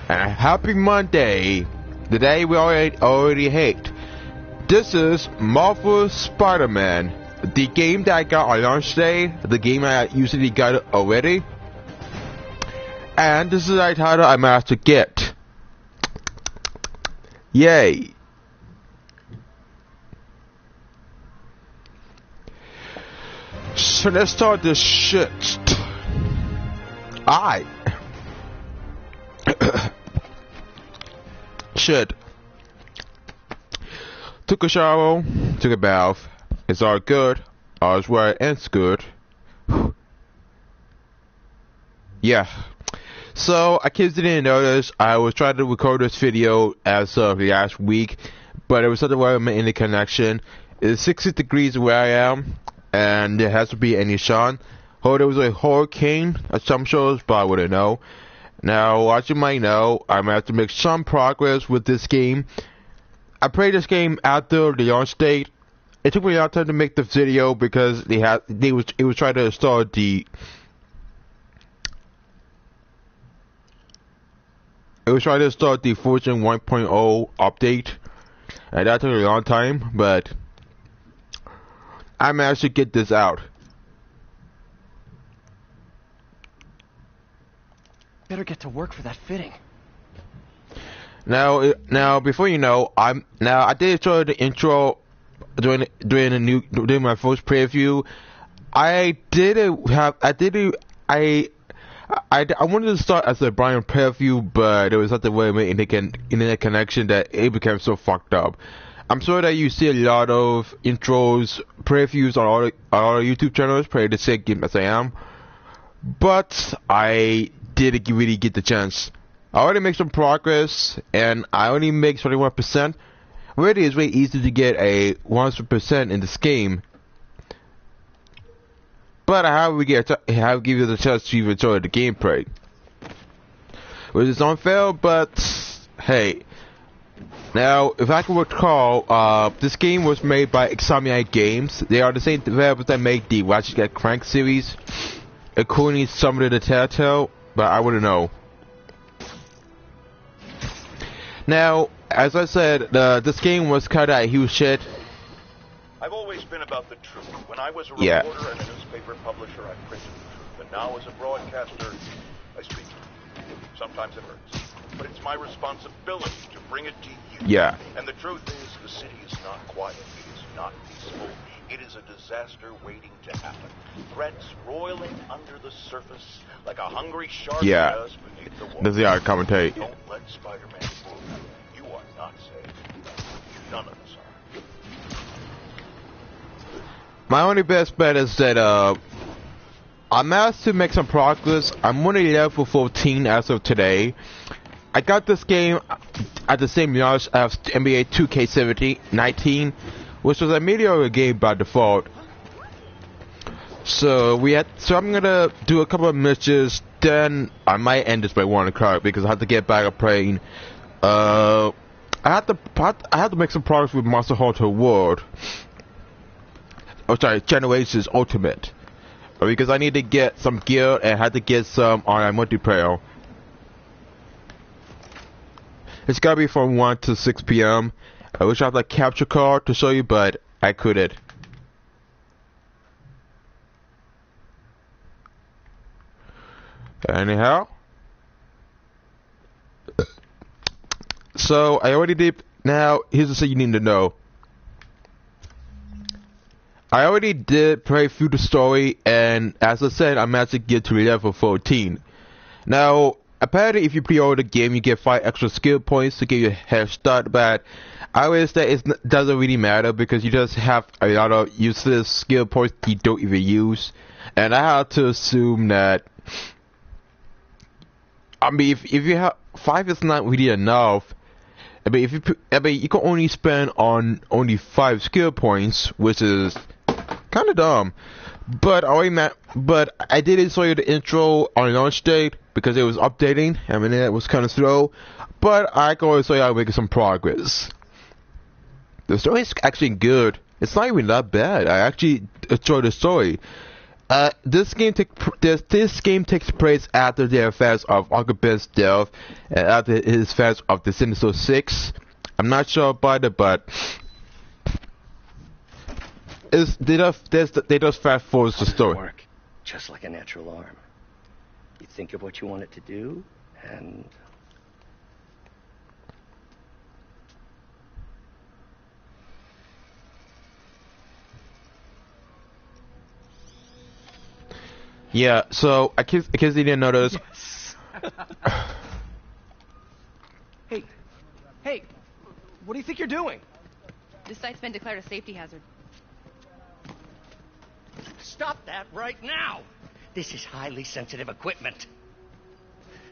and happy Monday, the day we already hate. This is Marvel Spider-Man, the game that I got on launch day, the game I usually got already, and this is the title I managed to get. Yay! So let's start this shit. Shit. Took a shower, took a bath. It's all good. All's well, it's good. Yeah. So I kids didn't notice I was trying to record this video as of last week, but it was something where I'm in the connection. It's 60 degrees where I am, and there has to be any sun. Oh, there was a hurricane at some shows, but I wouldn't know. Now, as you might know, I'm gonna have to make some progress with this game. I played this game after the launch date. It took me a long time to make the video because it was trying to install the version 1.0 update, and that took a long time, but I managed to get this out. Better get to work for that fitting. Now, before you know, I did show the intro during my first preview. I wanted to start as a Brian preview, but there was something with my internet connection that it became so fucked up. I'm sure that you see a lot of intros, previews on all YouTube channels play the same game as I am, but I didn't really get the chance. I already made some progress, and I only make 21%. Really, it's very easy to get a 100% in this game, but I have to give you the chance to even enjoy the gameplay, which is unfair. But hey, now if I can recall, this game was made by Insomniac Games. They are the same developers that make the Ratchet & Clank series, including some of the Telltale, but I wouldn't know. Now, as I said, this game was cut out huge shit. I've always been about the truth. When I was a reporter and a newspaper publisher, I printed the truth. And now as a broadcaster, I speak the truth. Sometimes it hurts. But it's my responsibility to bring it to you. Yeah. And the truth is, the city is not quiet. It is not peaceful. It is a disaster waiting to happen. Threats roiling under the surface like a hungry shark does beneath the water. Does he commentate? Don't let Spider-Man fool you. You are not safe. None of us are. My only best bet is that I managed to make some progress. I'm only level 14 as of today. I got this game at the same launch as NBA 2K19, which was a mediocre game by default. So I'm gonna do a couple of missions, then I might end this by 1 o'clock because I have to get back up playing. I have to make some progress with Monster Hunter World. Oh, sorry, Generations Ultimate, because I need to get some gear and I had to get some online multiplayer. It's gotta be from 1 to 6 p.m. I wish I had a capture card to show you, but I couldn't. Anyhow, so I already did. Now here's the thing you need to know. I already did play through the story, and as I said, I managed to get to level 14. Now, apparently if you pre-order the game, you get 5 extra skill points to give you a head start, but I would say it doesn't really matter because you just have a lot of useless skill points you don't even use. And I have to assume that, I mean, if you have 5 is not really enough. I mean, you can only spend on only 5 skill points, which is kind of dumb. But I did enjoy the intro on launch date because it was updating. I mean, it was kind of slow, but I can always say I'm making some progress. The story is actually good. It's not even that bad. I actually enjoy the story. This game takes place after the affairs of Uncle Ben's death and after his affairs of the Sinister Six. I'm not sure about it, but they just fast forward the story. Work just like a natural arm. You think of what you want it to do, and yeah. So I guess you didn't notice. Yes. Hey, what do you think you're doing? This site's been declared a safety hazard. stop that right now! This is highly sensitive equipment.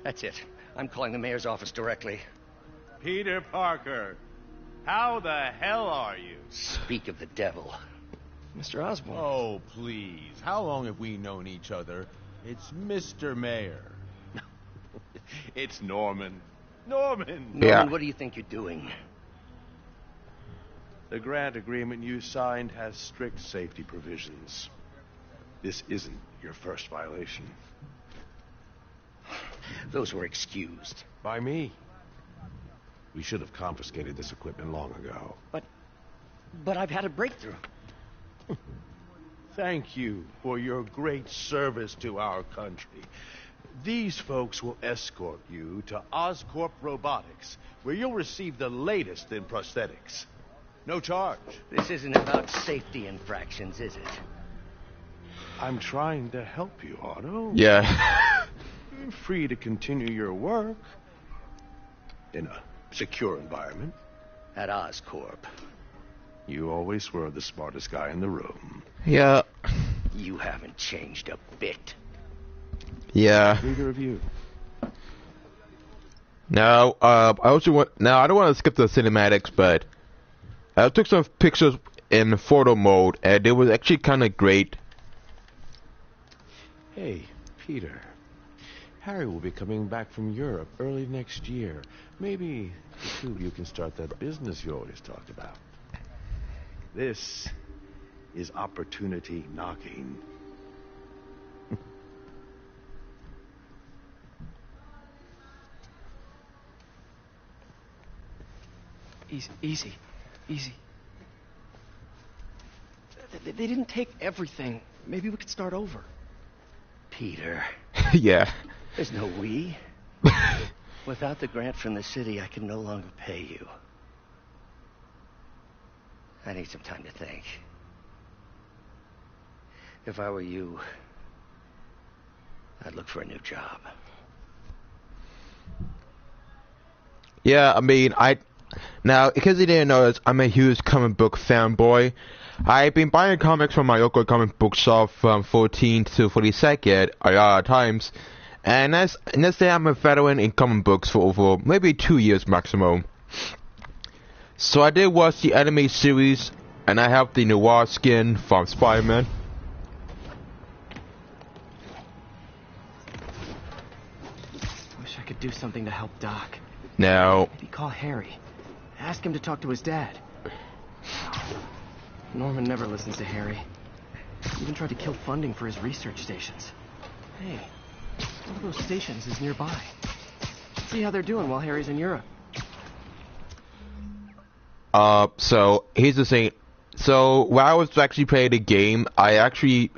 That's it. I'm calling the mayor's office directly. Peter Parker, how the hell are you? Speak of the devil. Mr. Osborn. Oh, please. How long have we known each other? It's Mr. Mayor. It's Norman. Norman! Norman, what do you think you're doing? The grant agreement you signed has strict safety provisions. This isn't your first violation. Those were excused. By me. We should have confiscated this equipment long ago. But I've had a breakthrough. Thank you for your great service to our country. These folks will escort you to Oscorp Robotics, where you'll receive the latest in prosthetics. No charge. This isn't about safety infractions, is it? I'm trying to help you, Otto. Yeah. You're free to continue your work in a secure environment. At Oscorp. You always were the smartest guy in the room. Yeah. You haven't changed a bit. Yeah. Neither of you. Now, I don't want to skip the cinematics, but I took some pictures in photo mode, and it was actually kind of great. Hey, Peter. Harry will be coming back from Europe early next year. Maybe the two of you can start that business you always talked about. This is opportunity knocking. Easy. They didn't take everything. Maybe we could start over. Peter, Yeah. there's no we. Without the grant from the city, I can no longer pay you. I need some time to think. If I were you, I'd look for a new job. Yeah, I mean, now, because you didn't notice, I'm a huge comic book fanboy. I've been buying comics from my local comic book shop from 14th to 42nd a lot of times, and let's say I'm a veteran in comic books for over maybe 2 years maximum. So I did watch the anime series, and I have the noir skin from Spider-Man. Wish I could do something to help Doc. Now, Maybe call Harry. Ask him to talk to his dad. Norman never listens to Harry. He even tried to kill funding for his research stations. Hey, one of those stations is nearby. See how they're doing while Harry's in Europe. so here's the thing. So while I was actually playing the game, I actually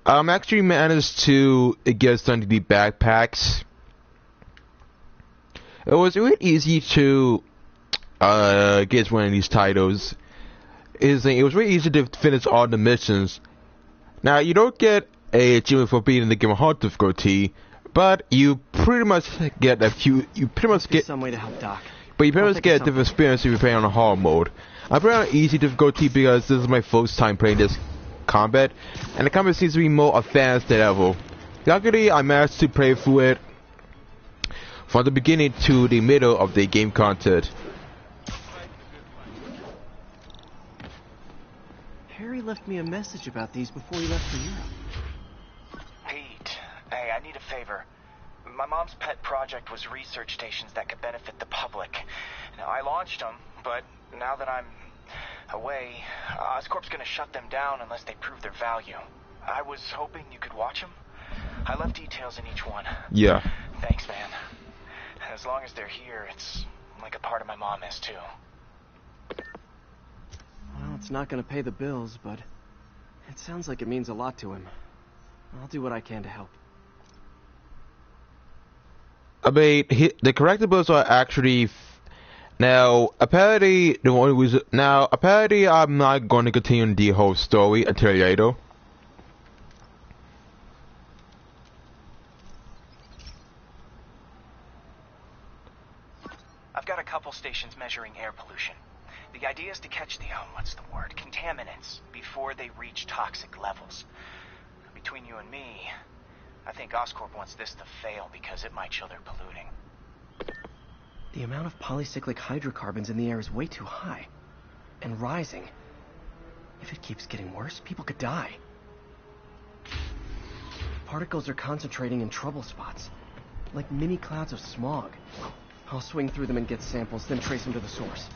managed to get some of the backpacks. It was really easy to get one of these titles. It was really easy to finish all the missions. Now, you don't get a achievement for beating the game on hard difficulty, but you pretty much get a few. You pretty much get some way to help Doc. But you pretty much get a different experience if you play on a hard mode. I play on easy difficulty because this is my first time playing this combat, and the combat seems to be more advanced than ever. Luckily, I managed to play through it from the beginning to the middle of the game content. Harry left me a message about these before he left for Europe. Pete, hey, I need a favor. My mom's pet project was research stations that could benefit the public. Now, I launched them, but now that I'm away, Oscorp's gonna shut them down unless they prove their value. I was hoping you could watch them. I left details in each one. Yeah. Thanks, man. As long as they're here, it's like a part of my mom is, too. Well, it's not gonna pay the bills, but it sounds like it means a lot to him. I'll do what I can to help. I mean, the collectibles are actually... Now, apparently, I'm not going to continue the whole story until later. I've got a couple stations measuring air pollution. The idea is to catch the, contaminants before they reach toxic levels. Between you and me, I think Oscorp wants this to fail because it might show they're polluting. The amount of polycyclic hydrocarbons in the air is way too high. And rising. If it keeps getting worse, people could die. Particles are concentrating in trouble spots. Like mini clouds of smog. I'll swing through them and get samples, then trace them to the source.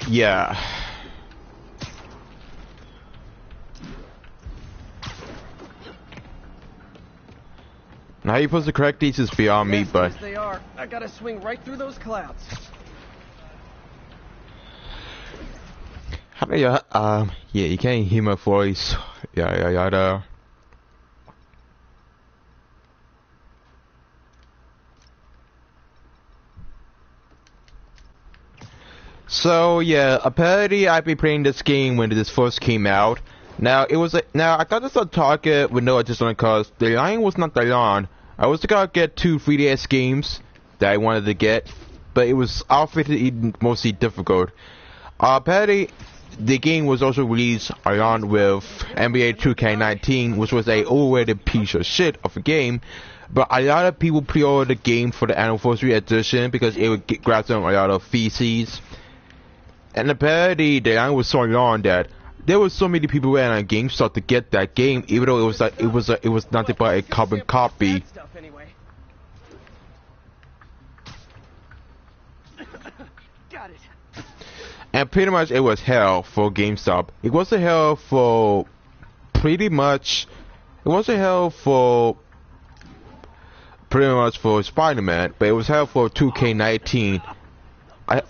Yeah. Now you're supposed to correct these is beyond me, but... Yes, they are. I gotta swing right through those clouds. How do you, yeah, you can't hear my voice. Yeah. So yeah, apparently I've been playing this game when this first came out. Now it was now I got this on Target with no additional cost. The line was not that long. I was gonna get 2 3DS games that I wanted to get, but it was outfitted mostly difficult. Apparently the game was also released along with NBA 2K19, which was a overrated piece of shit of a game. But a lot of people pre-ordered the game for the anniversary edition because it would grab them a lot of feces. And apparently the line was so long that there were so many people waiting on GameStop to get that game, even though it was like it was nothing but a carbon copy. Got it. And pretty much it was hell for GameStop. It wasn't hell for pretty much. It wasn't hell for pretty much for Spider-Man, but it was hell for 2K19. I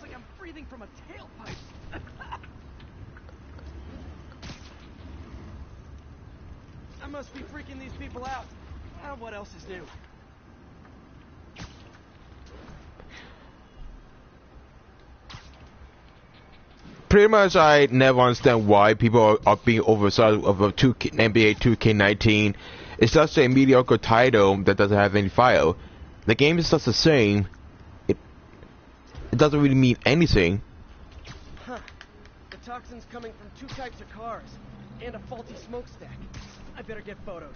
must be freaking these people out. What else is new? Pretty much, I never understand why people are being overexcited of a NBA 2K19. It's just a mediocre title that doesn't have any file. The game is just the same. It doesn't really mean anything. Huh. The toxin's coming from 2 types of cars and a faulty smokestack. I better get photos.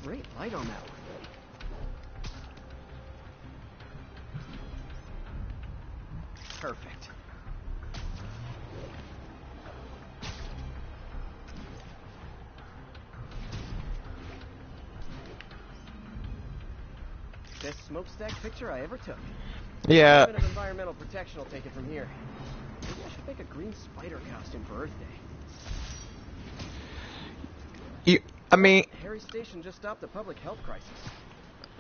Great light on that one. Perfect. Best smokestack picture I ever took. Yeah. A bit of environmental protection will take it from here. Maybe I should make a green spider costume for Earth Day. I mean, Harry Station just stopped a public health crisis.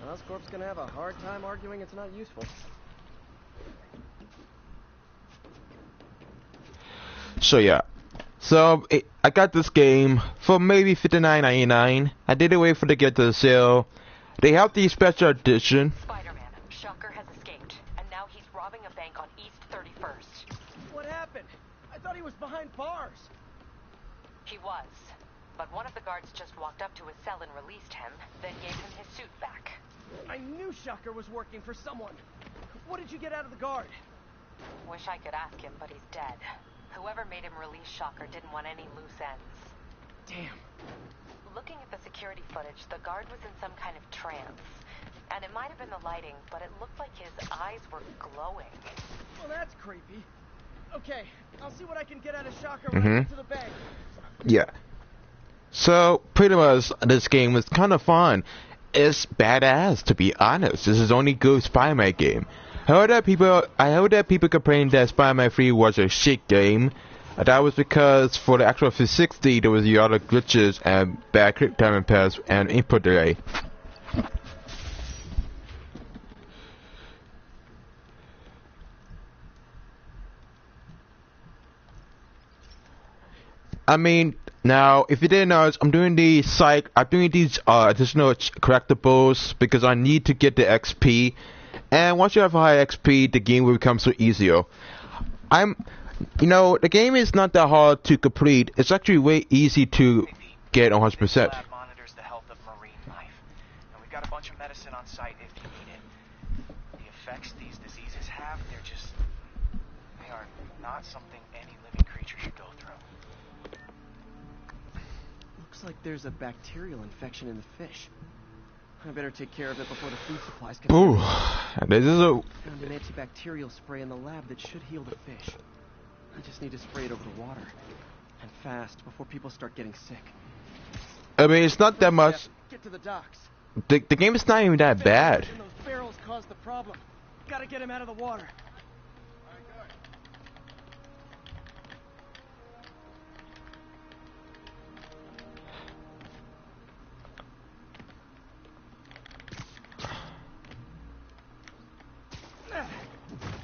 Oscorp's gonna have a hard time arguing it's not useful. So yeah. So I got this game for maybe $59.99. I didn't wait for it to get to the sale. They have the special edition. Spider-Man, Shocker has escaped, and now he's robbing a bank on East 31st. What happened? I thought he was behind bars. He was, but one of the guards just walked up to his cell and released him, then gave him his suit back. I knew Shocker was working for someone. What did you get out of the guard? Wish I could ask him, but he's dead. Whoever made him release Shocker didn't want any loose ends. Damn. Looking at the security footage, the guard was in some kind of trance. And it might have been the lighting, but it looked like his eyes were glowing. Well, that's creepy. Okay, I'll see what I can get out of Shocker when I get to the bank. Yeah. So, pretty much, this game was kind of fun. It's badass, to be honest. This is only good Spider-Man game. I heard that people complained that Spider-Man 3 was a shit game. That was because for the actual 360 there was a lot of glitches and bad quick time pass and input delay. I mean, now if you didn't know, I'm doing these additional collectibles because I need to get the XP, and once you have high XP, the game will become so easier. The game is not that hard to complete. It's actually way easy to get 100%. This lab monitors the health of marine life, and we've got a bunch of medicine on site if you need it. The effects these diseases have, they are not something any living creature should go through. Looks like there's a bacterial infection in the fish. I better take care of it before the food supplies come. Ooh, this is a... Found an antibacterial spray in the lab that should heal the fish. I just need to spray it over the water. And fast, before people start getting sick. I mean, it's not that much... Get to the docks. The game is not even that bad. Those barrels caused the problem. Gotta get him out of the water.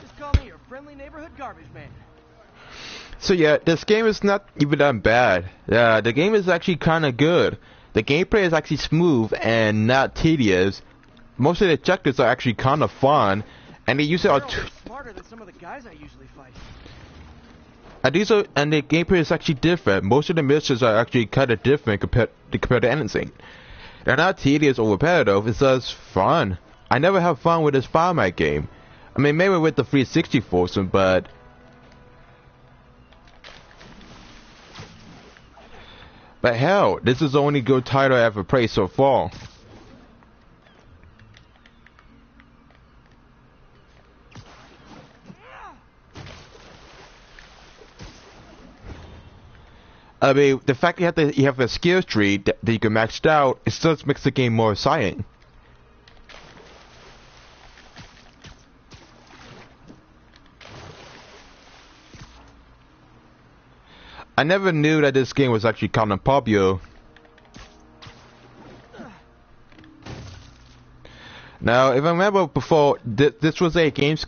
Just call me your friendly neighborhood garbage man. So yeah, this game is not even that bad. Yeah, the game is actually kind of good. The gameplay is actually smooth and not tedious. Most of the objectives are actually kind of fun, and they use it on. Smarter than some of the guys I usually fight. And the gameplay is actually different. Most of the missions are actually kind of different compared to anything. They're not tedious or repetitive. It's just fun. I never have fun with this Spider-Man game. I mean, maybe with the 360 version, but. But hell, this is the only good title I ever played so far. I mean, the fact you have a skill tree that you can max out, it just makes the game more exciting. I never knew that this game was actually kind of popular. Now, if I remember before, this was announced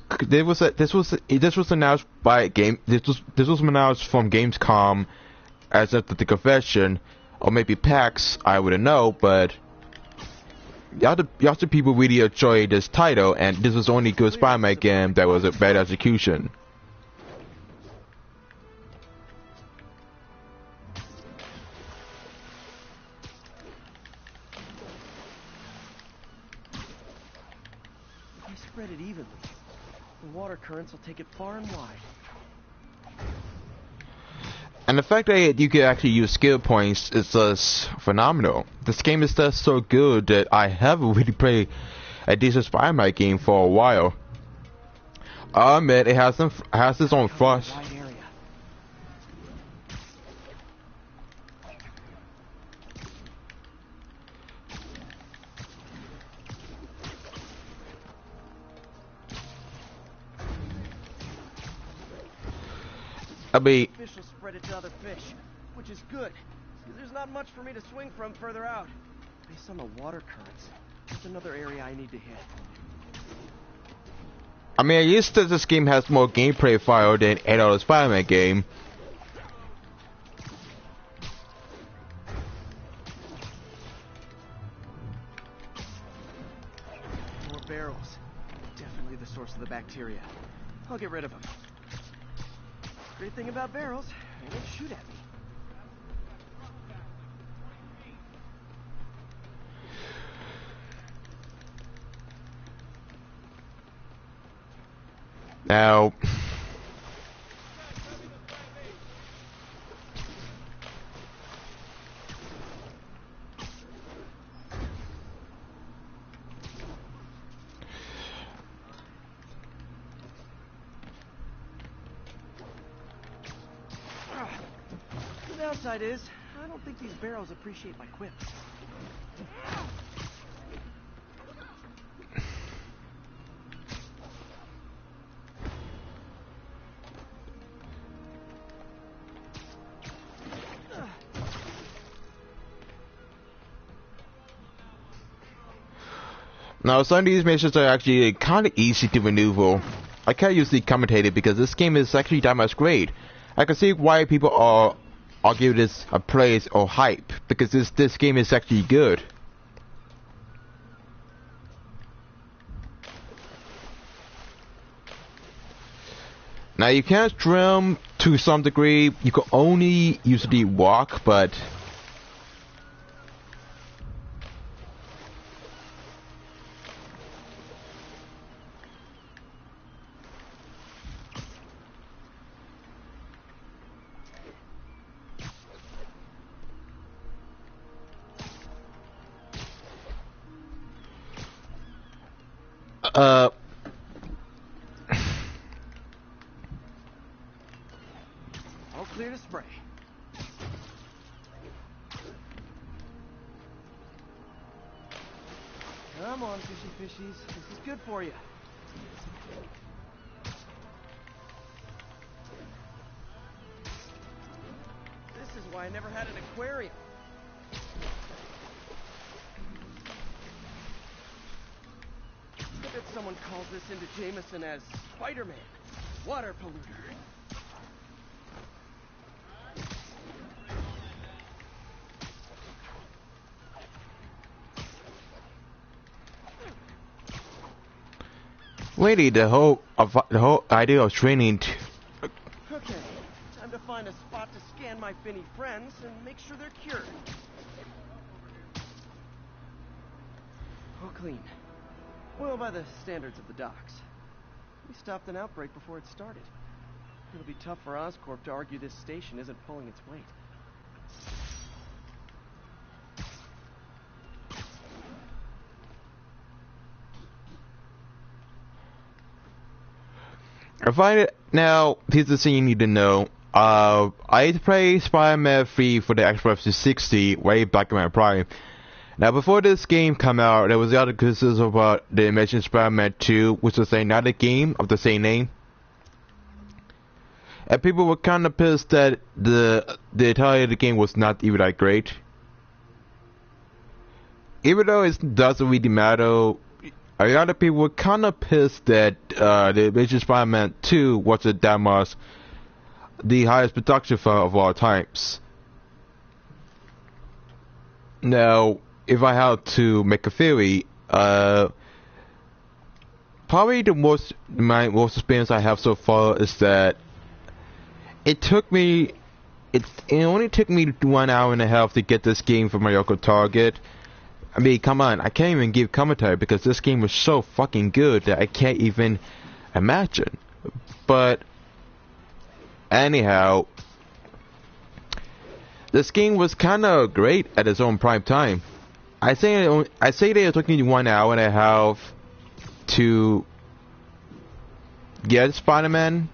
by this was announced from Gamescom as a the confession, or maybe PAX. I wouldn't know, but the other people really enjoyed this title, and this was the only good Spider-Man game that was a bad execution. Spread it evenly. The water currents will take it far and wide. And the fact that you can actually use skill points is just phenomenal. This game is just so good that I haven't really played a decent Spider-Man game for a while. I admit it has its own flaws. I mean, Fish will spread it to other fish, which is good, because there's not much for me to swing from further out. Based on the water currents, there's another area I need to hit. I mean, at least this game has more gameplay file than any other Spider-Man game. More barrels. Definitely the source of the bacteria. I'll get rid of them. Great thing about barrels, they don't shoot at me. Now, downside is, I don't think these barrows appreciate my quips. Now, some of these missions are actually kind of easy to maneuver. I can't usually commentate it because this game is actually that much great. I can see why people are giving this a praise or hype, because this game is actually good. Now, you can swim to some degree. You can only usually walk, but all clear to spray. Come on, fishy fishies. This is good for you. This is why I never had an aquarium. I bet someone calls this into Jameson as Spider-Man, water polluter. really the whole idea of training. Okay, time to find a spot to scan my finny friends and make sure they're cured. All clean. Well, by the standards of the docks. We stopped an outbreak before it started. It'll be tough for Oscorp to argue this station isn't pulling its weight. I find it now. Here's the thing you need to know. I played Spider-Man 3 for the Xbox 360 way back in my prime. Now, before this game came out, there was the other criticism about the Amazing Spider-Man 2, which was another game of the same name. And people were kind of pissed that the entirety of the game was not even that great. Even though it doesn't really matter, a lot of people were kind of pissed that the Amazing Spider-Man 2 wasn't that much the highest production film of all times. Now, if I had to make a theory, probably my most experience I have so far is that it only took me 1 hour and a half to get this game from my local Target. I mean, come on, I can't even give commentary because this game was so fucking good that I can't even imagine. But anyhow, this game was kind of great at its own prime time. I say that it took me 1 hour and a half to get Spider-Man,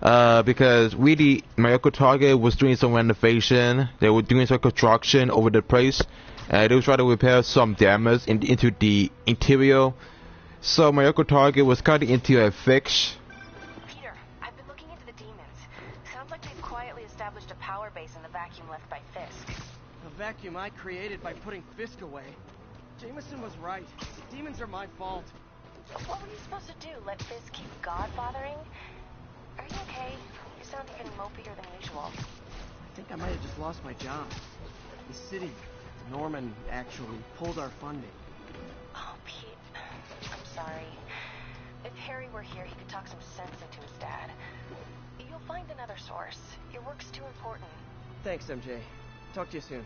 because really my local Target was doing some renovation. They were doing some construction over the place, and they were trying to repair some damage into the interior. So my local Target was kind of into a fix. Peter, I've been looking into the demons. Sounds like they've quietly established a power base in the vacuum left by Fisk. A vacuum I created by putting Fisk away. Jameson was right. The demons are my fault. What were you supposed to do? Let Fisk keep God bothering? Are you okay? You sound even mopier than usual. I think I might have just lost my job. The city, Norman, actually pulled our funding. Oh, Pete. I'm sorry. If Harry were here, he could talk some sense into his dad. You'll find another source. Your work's too important. Thanks, MJ. Talk to you soon.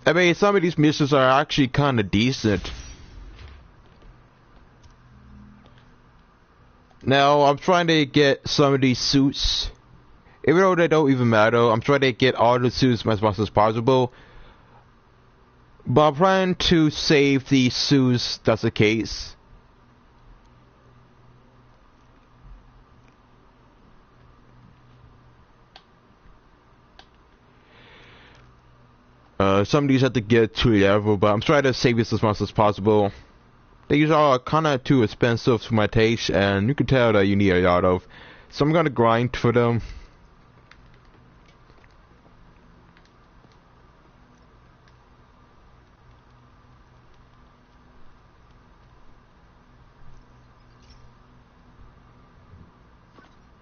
I mean, some of these missions are actually kind of decent. Now, I'm trying to get some of these suits. Even though they don't even matter, I'm trying to get all the suits as much as possible. But I'm trying to save the suits that's the case. Some of these have to get to level, but I'm trying to save this as much as possible. These are kind of too expensive for my taste, and you can tell that you need a lot of. So I'm gonna grind for them.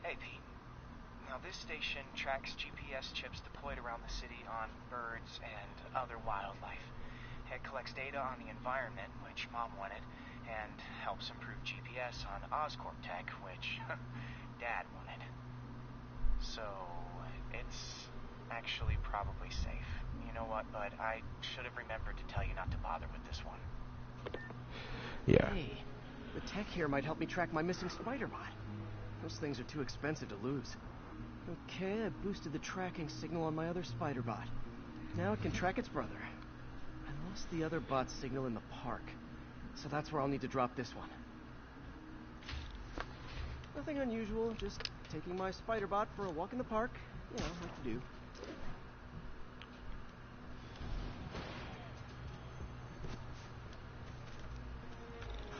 Hey, Pete. Now, this station tracks GPS chips deployed around the city on birds and other wildlife. It collects data on the environment, which Mom wanted, and helps improve GPS on Oscorp tech, which Dad wanted. So, it's actually probably safe. You know what, bud? I should have remembered to tell you not to bother with this one. Yeah. Hey, the tech here might help me track my missing Spider-Bot. Those things are too expensive to lose. Okay, I boosted the tracking signal on my other Spider-Bot. Now it can track its brother. I lost the other bot's signal in the park, so that's where I'll need to drop this one. Nothing unusual, just taking my Spider-Bot for a walk in the park. You know, what to do.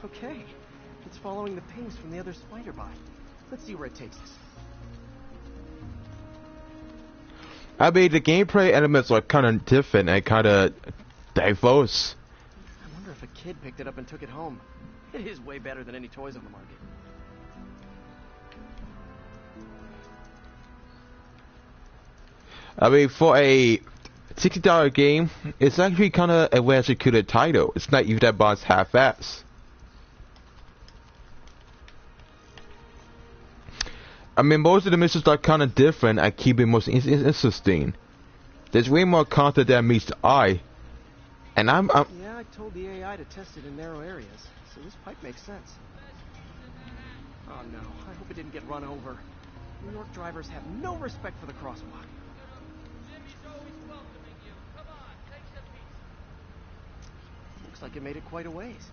Okay, it's following the pings from the other Spider-Bot. Let's see where it takes us. I mean, the gameplay elements are kind of different and kind of diverse. I wonder if a kid picked it up and took it home. It is way better than any toys on the market. I mean, for a $60 game, it's actually kind of a well-executed title. It's not even that boss half-ass. I mean, most of the missions are kind of different and keep it most interesting. There's way more content that meets the eye. And I'm Yeah, I told the AI to test it in narrow areas, so this pipe makes sense. Oh no, I hope it didn't get run over. New York drivers have no respect for the crosswalk. Looks like it made it quite a ways.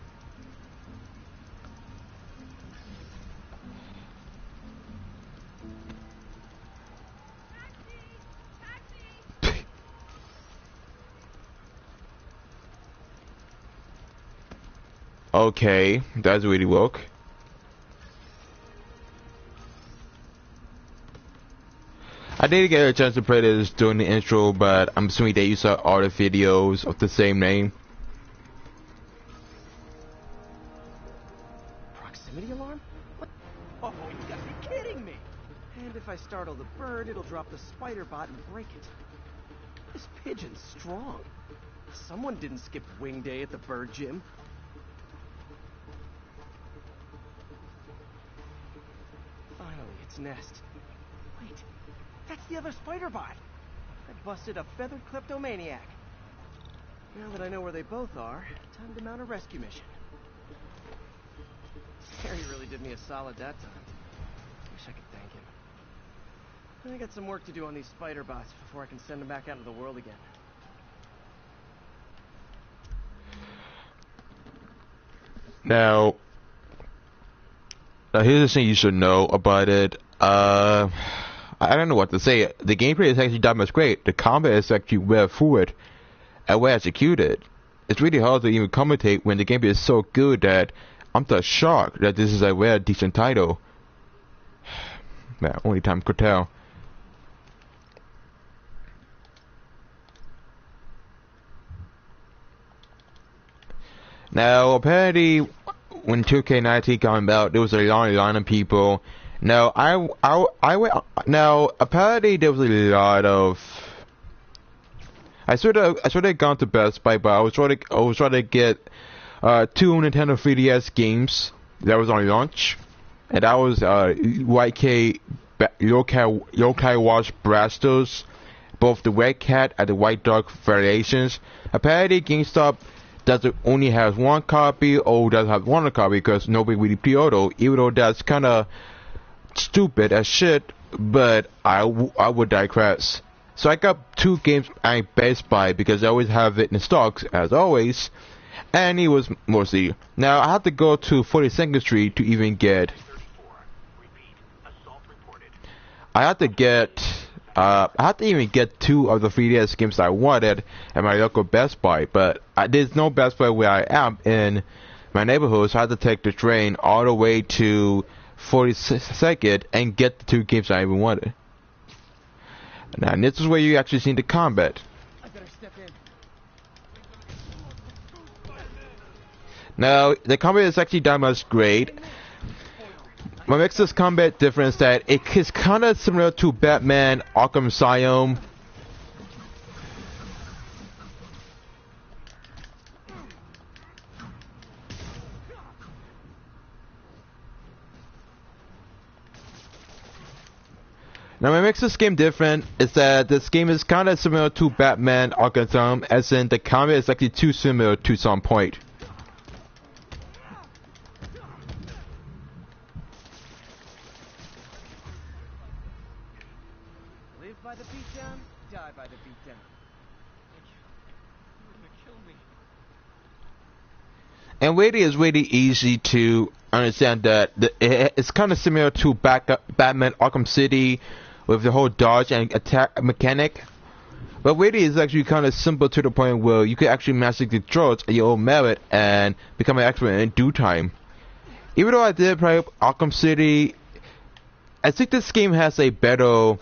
Okay, that's really work. I didn't get a chance to play this during the intro, but I'm assuming that you saw all the videos of the same name. Proximity alarm? What? Oh, you gotta be kidding me! And if I startle the bird, it'll drop the Spider-Bot and break it. This pigeon's strong. Someone didn't skip wing day at the bird gym. Finally, its nest. Wait, that's the other Spider-Bot. I busted a feathered kleptomaniac. Now that I know where they both are, time to mount a rescue mission. Harry really did me a solid that time. Wish I could thank him. I got some work to do on these Spider-Bots before I can send them back out into the world again. Now here's the thing you should know about it. I don't know what to say. The gameplay is actually that much great. The combat is actually well fluid and well executed. It's really hard to even commentate when the gameplay is so good that I'm just shocked that this is a well decent title. Man, only time could tell. Now, apparently, when 2K19 came out, there was a long line of people. Now, now, apparently there was a lot of. I sort of gone to Best Buy, but I was trying to get 2 Nintendo 3DS games that was on launch, and that was YK Yokai Watch Blastos, both the Red Cat and the White Dog variations. Apparently, GameStop doesn't only has one copy, or doesn't have one copy because nobody really pre-ordered, even though that's kind of stupid as shit, but I would digress. So I got 2 games at Best Buy because I always have it in stocks, as always, and it was mostly. Now I have to go to 42nd Street to even get. I had to get I had to even get 2 of the 3DS games I wanted at my local Best Buy, but there's no Best Buy where I am in my neighborhood, so I had to take the train all the way to 42nd and get the 2 games I even wanted. Now, this is where you actually see the combat. I better step in. Now, the combat is actually done much great. What makes this combat different is that it is kind of similar to Batman Arkham Asylum. Now, what makes this game different is that this game is kind of similar to Batman Arkham Asylum, as in the combat is actually too similar to some point. Live by the beatdown, die by the beatdown. Thank you. You're gonna kill me. And really, it's really easy to understand that it's kind of similar to Batman Arkham City with the whole dodge and attack mechanic. But really, it's actually kind of simple to the point where you could actually master the controls at your own merit and become an expert in due time. Even though I did play Arkham City, I think this game has a better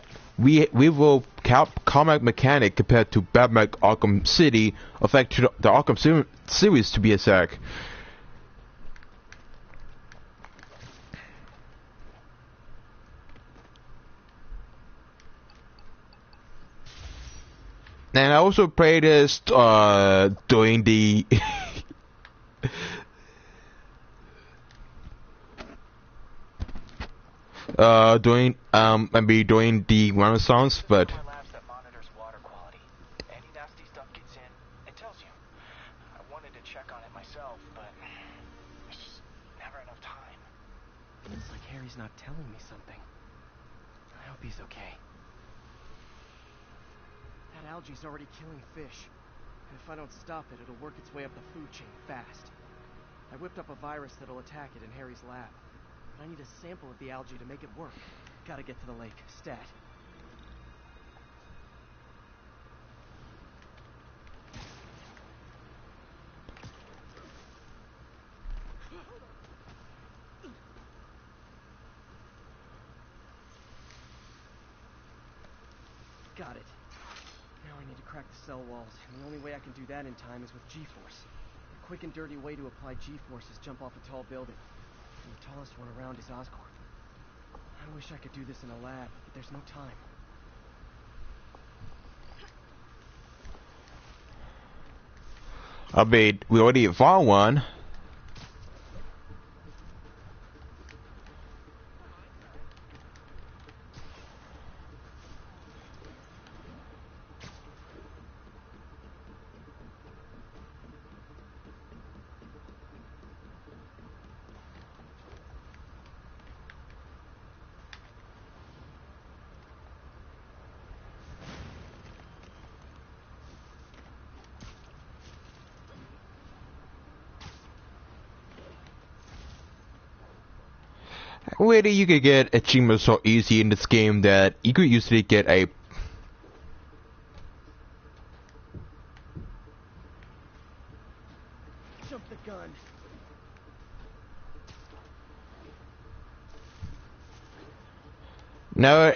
combat mechanic compared to Batman Arkham City, in fact, to the Arkham series to be exact. And I also played this during the during the Renaissance, but labs that monitors water quality. Any nasty stuff gets in, it tells you. I wanted to check on it myself, but there's just never enough time. Looks like Harry's not telling me something. I hope he's okay. That algae's already killing fish. And if I don't stop it, it'll work its way up the food chain fast. I whipped up a virus that'll attack it in Harry's lab. But I need a sample of the algae to make it work. Gotta get to the lake. Stat. Got it. Now I need to crack the cell walls, and the only way I can do that in time is with G-Force. A quick and dirty way to apply G-Force is jump off a tall building. And the tallest one around is Oscorp. I wish I could do this in a lab, but there's no time. I mean, we already found one. Really, you could get achievements so easy in this game that you could usually get a... Jump the gun. Now,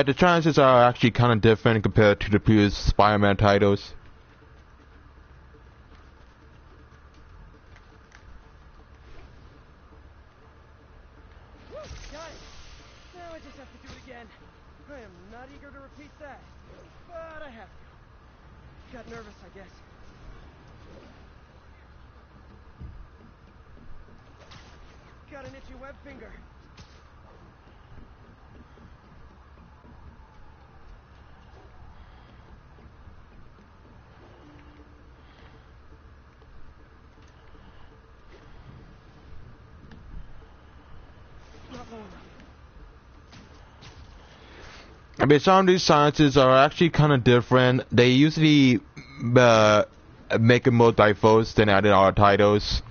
the challenges are actually kind of different compared to the previous Spider-Man titles. I am not eager to repeat that, but I have to. Got nervous, I guess. Got an itchy web finger. Not low enough. I mean, some of these sciences are actually kind of different. They usually make it more diverse than added other titles.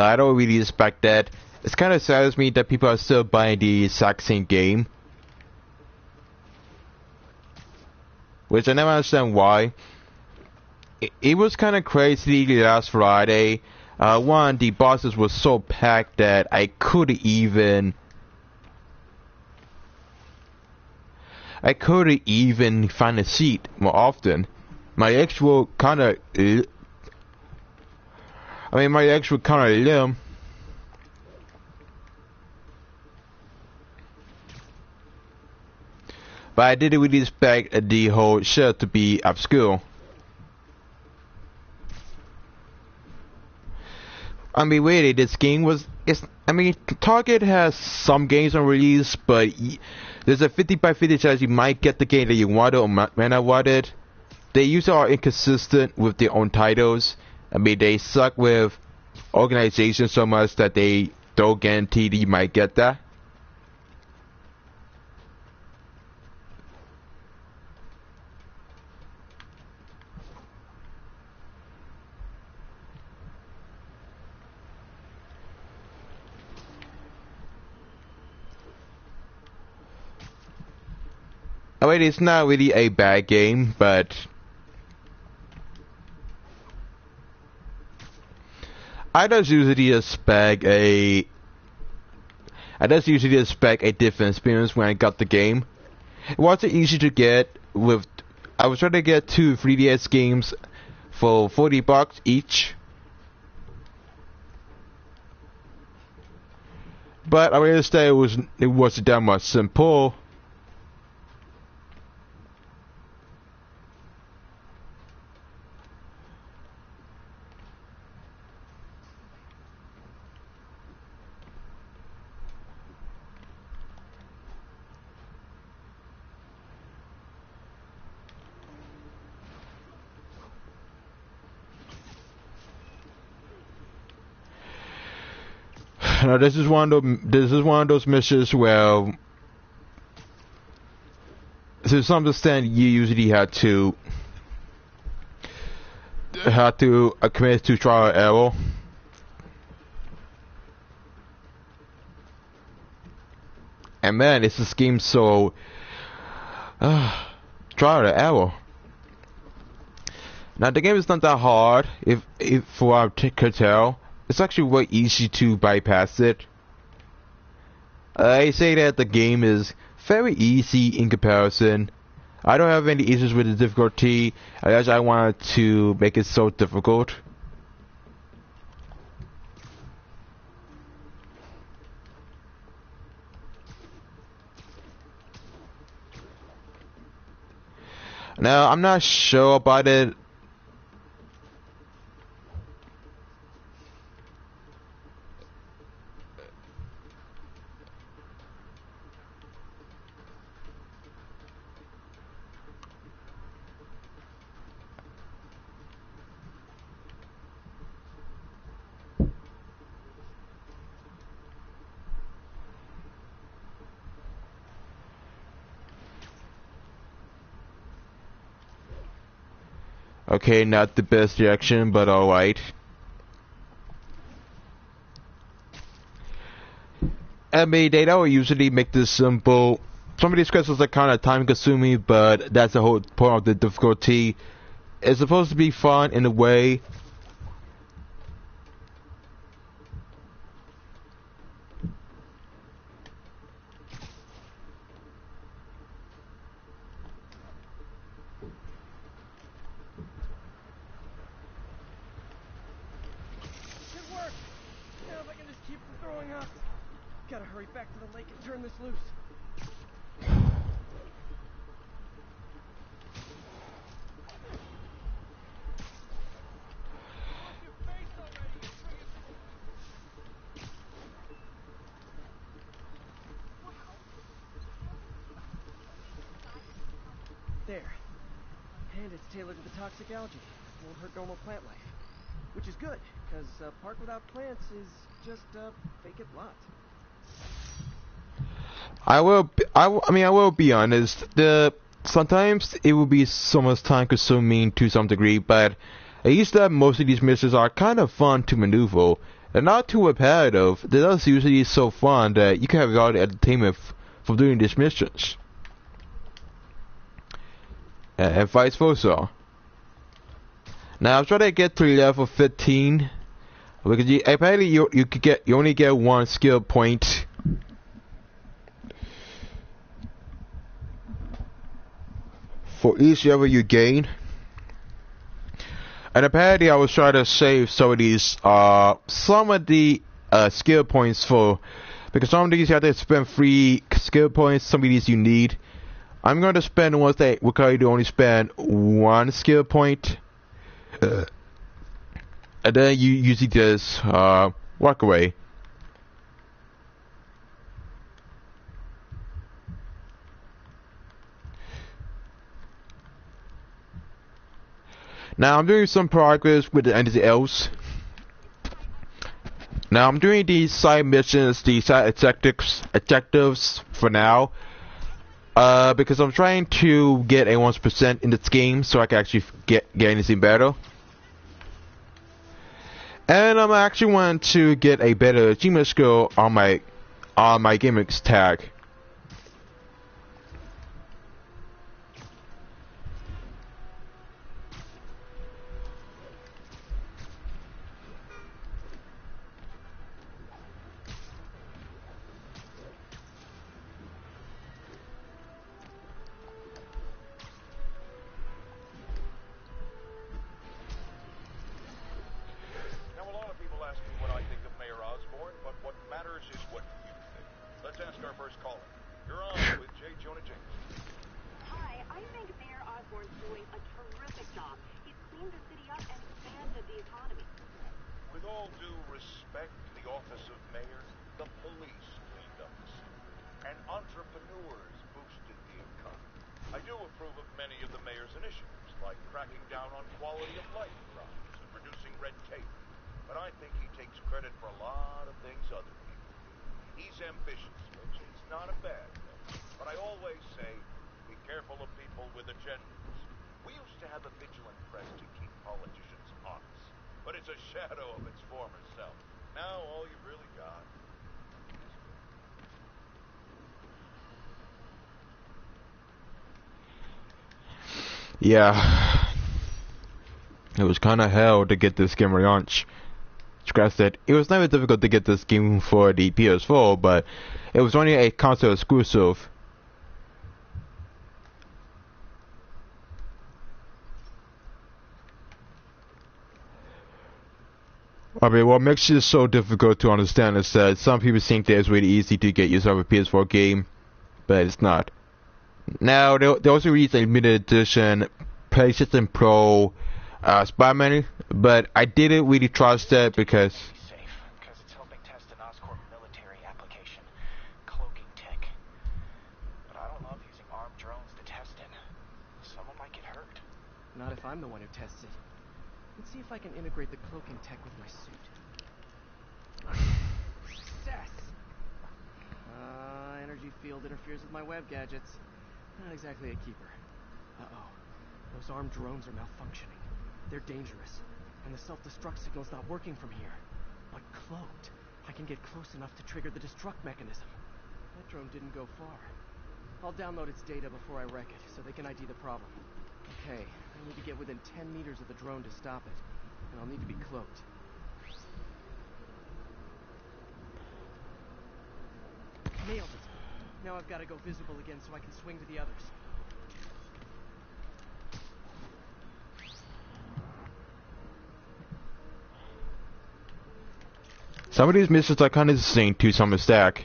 but I don't really expect that. It's kind of saddens me that people are still buying the exact same game, which I never understand why. It was kind of crazy last Friday. One, the bosses were so packed that I couldn't even find a seat more often. My actual kind of limb. But I didn't really expect the whole show to be obscure. I mean, really, this game was... Target has some games on release, but there's a 50/50 chance you might get the game that you wanted or might not want it. They usually are inconsistent with their own titles. I mean, they suck with organizations so much that they don't guarantee that you might get that. I mean, it's not really a bad game, but I just usually expect a different experience when I got the game. It wasn't easy to get with. I was trying to get 2 3DS games for $40 each, but I realized it wasn't that much simple. Now, this is one of those missions where, to some extent, you usually have to commit to trial and error. And man, it's this game so trial and error. Now, the game is not that hard, if for what I could tell. It's actually quite easy to bypass it. I say that the game is very easy in comparison. I don't have any issues with the difficulty. I wanted to make it so difficult. Now, I'm not sure about it. Okay, not the best reaction, but alright. I mean, they don't usually make this simple. Some of these questions are kind of time consuming, but that's the whole point of the difficulty. It's supposed to be fun in a way. Gotta hurry back to the lake and turn this loose. There. And it's tailored to the toxic algae. Won't hurt normal plant life. Which is good, because a park without plants is just a vacant lot. I will be honest. Sometimes it will be so much time consuming to some degree, but I used that most of these missions are kind of fun to maneuver. They're not too repetitive. They're just usually so fun that you can have a lot of entertainment from doing these missions. And vice versa. Now I'm trying to get to level 15. Because apparently you only get one skill point. For each level you gain. And apparently I was trying to save some of these, some of the skill points because some of these you have to spend 3 skill points, some of these you need. I'm going to spend ones that require you to only spend 1 skill point. And then you usually just, walk away. Now I'm doing some progress with anything else. Now I'm doing these side missions, these side objectives for now. Because I'm trying to get a 1% in this game so I can actually get anything better. And I'm actually want to get a better achievement score on my gimmicks tag. Yeah, it was kinda hell to get this game launched. Scratch that. It was never difficult to get this game for the PS4, but it was only a console exclusive. I mean, what makes it so difficult to understand is that some people think that it's really easy to get yourself a PS4 game, but it's not. Now, they also released a limited edition PlayStation Pro Spider-Man, but I didn't really trust that because it's helping test an Oscorp military application, cloaking tech. But I don't love using armed drones to test it. Someone might get hurt. Not if I'm the one who tests it. Let's see if I can integrate the cloaking tech with my suit. Success! Energy field interferes with my web gadgets. Not exactly a keeper. Uh-oh. Those armed drones are malfunctioning. They're dangerous. And the self-destruct signal's not working from here. But cloaked, I can get close enough to trigger the destruct mechanism. That drone didn't go far. I'll download its data before I wreck it, so they can ID the problem. Okay, I need to get within 10 meters of the drone to stop it. And I'll need to be cloaked. Nailed it. Now I've got to go visible again so I can swing to the others. some of these missions are kind of the same to some extent.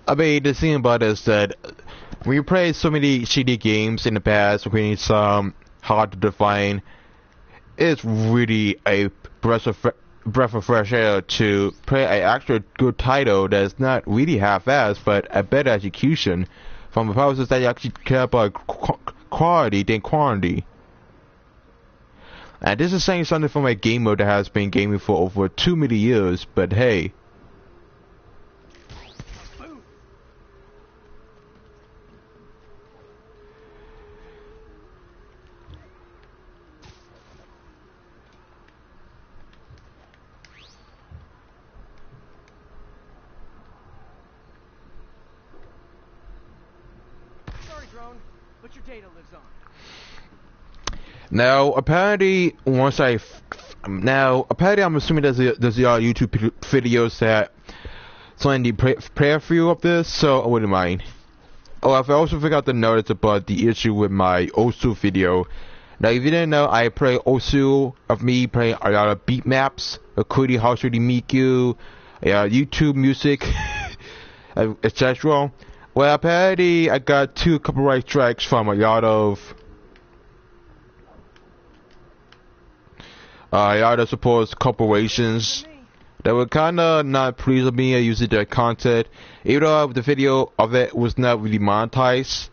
I mean, the thing about it is that we played so many shitty games in the past, including some hard to define. It's really a breath of fresh air to play an actual good title that's not really half-assed, but a better execution from the powers that actually care about quality than quantity. And this is saying something from a gamer that has been gaming for over 2 many years, but hey. Sorry, drone, but your data lives on. Now, apparently, I'm assuming there's a lot of YouTube videos that someone need prayer for you of this, so I wouldn't mind. Oh, I also forgot to notice about the issue with my Osu video. Now, if you didn't know, I play Osu of me playing a lot of beat maps, including How Should He Miku, YouTube music, etc. Well, apparently, I got 2 copyright strikes from a lot of supposed corporations that were kinda not pleased with me using their content. Even though the video of it was not really monetized,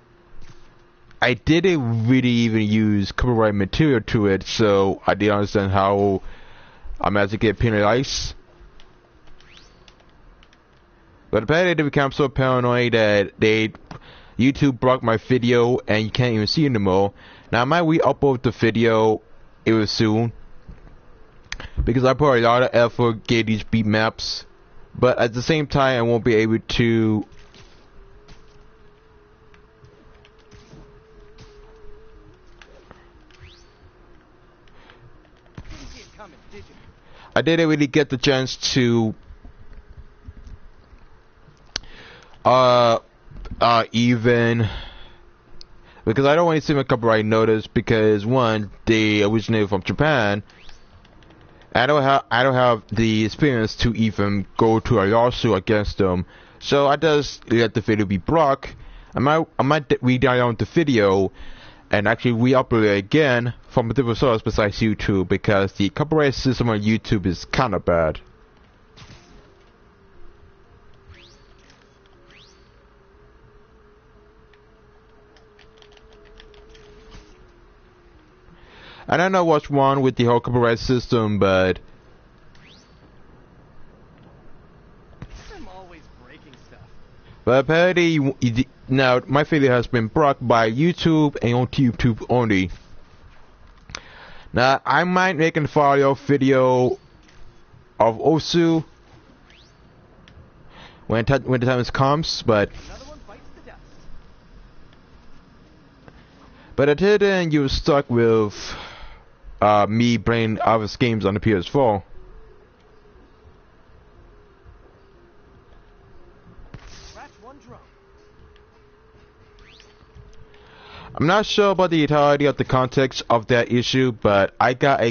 I didn't really even use copyright material to it, so I didn't understand how I'm about to get penalized. But apparently they became so paranoid that YouTube blocked my video and you can't even see it anymore. Now I might re-upload the video soon, because I put a lot of effort getting these beat maps, but at the same time I won't be able to I didn't really get the chance to even, because I don't want to see my copyright notice, because one, they originated from Japan. I don't have the experience to even go to a lawsuit against them, so I just let the video be blocked. I might re-download the video and actually re-upload it again from a different source besides YouTube, because the copyright system on YouTube is kind of bad. I don't know what's wrong with the whole copyright system, but I'm always breaking stuff. But apparently, now my video has been blocked by YouTube and on YouTube only. Now I might make a follow-up video of Osu when the time comes, but until then, you're stuck with me playing other games on the PS4. I'm not sure about the entirety of the context of that issue, but I got a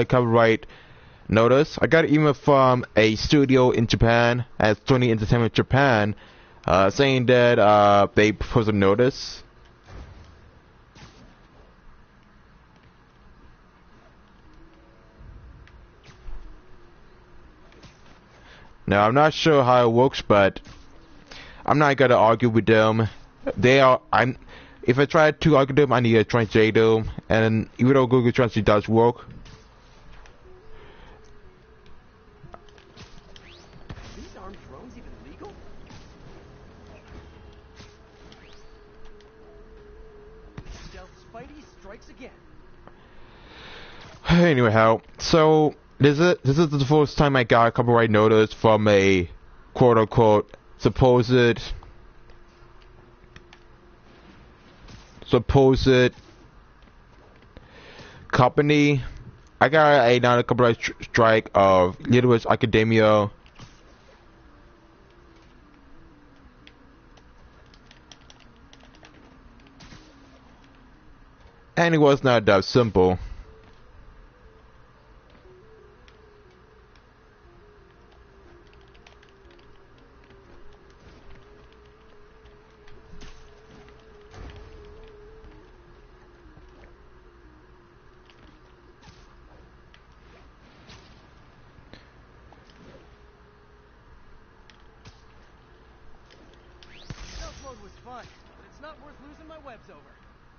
copyright notice. I got an email from a studio in Japan, at Sony Entertainment Japan, saying that they proposed a notice. Now, I'm not sure how it works, but I'm not gonna argue with them. If I try to argue them, I need to translate them, and even though Google Translate does work, these armed drones even legal? Stealth Spidey strikes again. Anyhow, so this is the first time I got a copyright notice from a quote-unquote supposed company. I got another copyright strike of Little Witch Academia. And it was not that simple.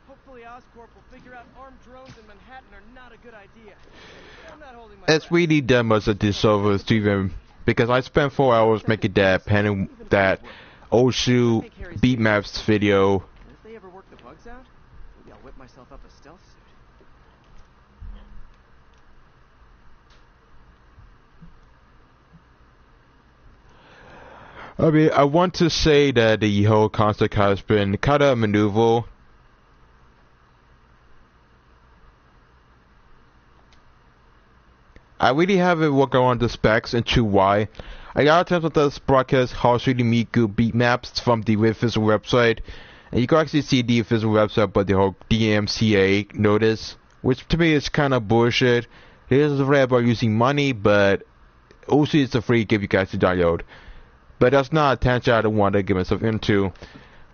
Hopefully Oscorp will figure out armed drones in Manhattan are not a good idea. I'm not holding my It's breath. really dumb as a disservice to even, because I spent 4 hours making that Oshu beat maps video. And if they ever work the bugs out, maybe I'll whip myself up a stealth suit. I mean, I want to say that the whole concept has been kind of maneuverable. I really haven't worked on the specs into why. I got attempts at this broadcast Hoshiri Miku beat maps from the official website, and you can actually see the official website but the whole DMCA notice, which to me is kind of bullshit. It is read about using money, but also it's a free give you guys to download. But that's not a tangent I don't want to get myself into.